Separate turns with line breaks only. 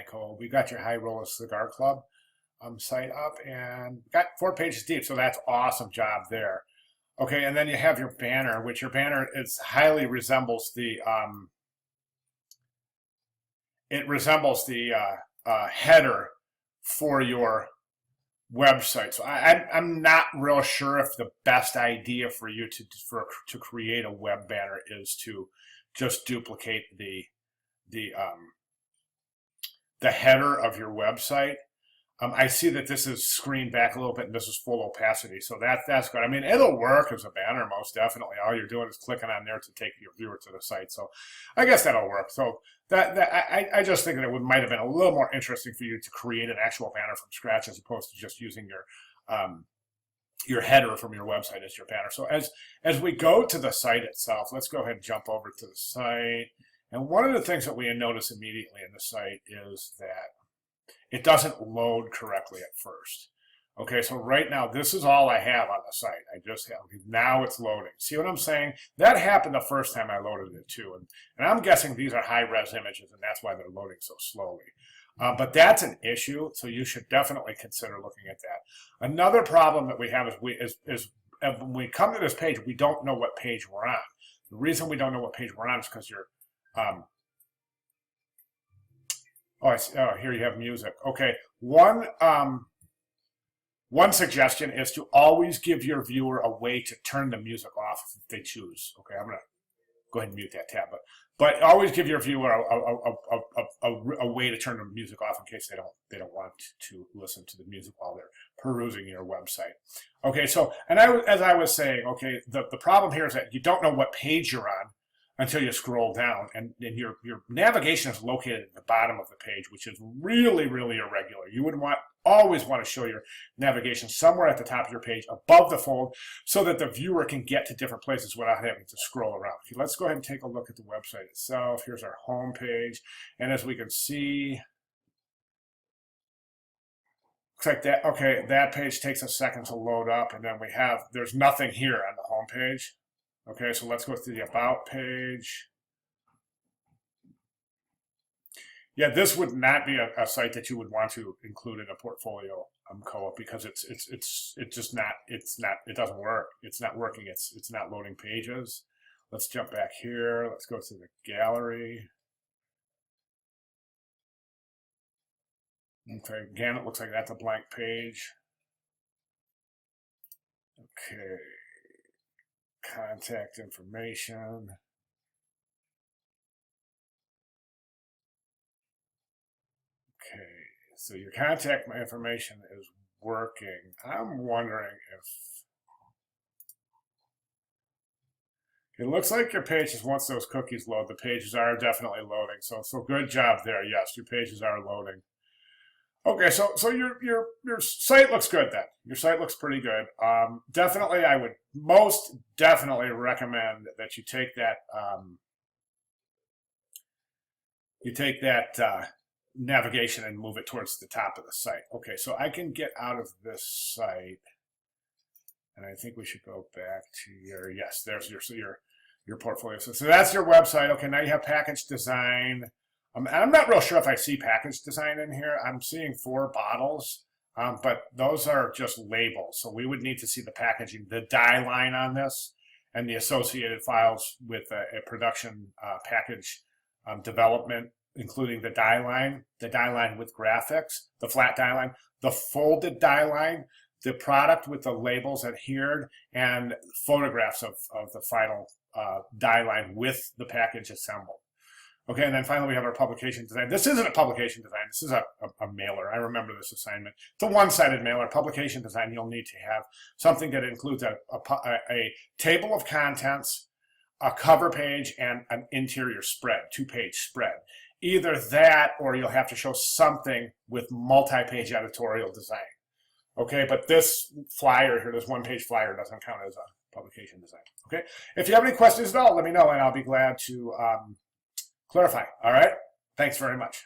co. We got your High Roller Cigar Club site up and got 4 pages deep, so that's awesome job there. Okay, and then you have your banner, which your banner is highly resembles the header for your website. So I'm not real sure if the best idea for you to create a web banner is to just duplicate the header of your website. I see that this is screened back a little bit and this is full opacity, so that's good. I mean, it'll work as a banner most definitely. All you're doing is clicking on there to take your viewer to the site, so I guess that'll work. So I just think that it might have been a little more interesting for you to create an actual banner from scratch as opposed to just using your header from your website as your banner. So as we go to the site itself, let's go ahead and jump over to the site. And one of the things that we notice immediately in the site is that it doesn't load correctly at first. Okay, so right now, this is all I have on the site. I just have, now it's loading. See what I'm saying? That happened the first time I loaded it too. And I'm guessing these are high-res images, and that's why they're loading so slowly. But that's an issue, so you should definitely consider looking at that. Another problem that we have is when we come to this page, we don't know what page we're on. The reason we don't know what page we're on is because you're here you have music. Okay, one suggestion is to always give your viewer a way to turn the music off if they choose. Okay, I'm gonna go ahead and mute that tab, but always give your viewer a way to turn the music off in case they don't want to listen to the music while they're perusing your website. Okay, so as I was saying, okay, the problem here is that you don't know what page you're on until you scroll down, and your navigation is located at the bottom of the page, which is really, really irregular. You would always want to show your navigation somewhere at the top of your page above the fold so that the viewer can get to different places without having to scroll around. Okay, let's go ahead and take a look at the website itself. Here's our home page, and as we can see, looks like that. Okay, that page takes a second to load up, and then there's nothing here on the home page. Okay, so let's go to the About page. Yeah, this would not be a site that you would want to include in a portfolio co-op because it doesn't work. It's not working. It's not loading pages. Let's jump back here. Let's go to the gallery. Okay, again, it looks like that's a blank page. Okay. Contact information. Okay, so your contact information is working. I'm wondering if it looks like your pages, once those cookies load, the pages are definitely loading. So good job there. Yes, your pages are loading. Okay, so your site looks good then. Your site looks pretty good. Definitely, I would most definitely recommend that you take that navigation and move it towards the top of the site. Okay, so I can get out of this site, and I think we should go back to there's your portfolio. So that's your website. Okay, now you have package design. I'm not real sure if I see package design in here. I'm seeing 4 bottles, but those are just labels. So we would need to see the packaging, the die line on this, and the associated files with a production package development, including the die line with graphics, the flat die line, the folded die line, the product with the labels adhered, and photographs of the final die line with the package assembled. Okay, and then finally we have our publication design. This isn't a publication design. This is a mailer. I remember this assignment. It's a one-sided mailer. Publication design, you'll need to have something that includes a table of contents, a cover page, and an interior spread, 2-page spread. Either that or you'll have to show something with multi-page editorial design. Okay, but this flyer here, this 1-page flyer, doesn't count as a publication design. Okay, if you have any questions at all, let me know, and I'll be glad to clarify. All right. Thanks very much.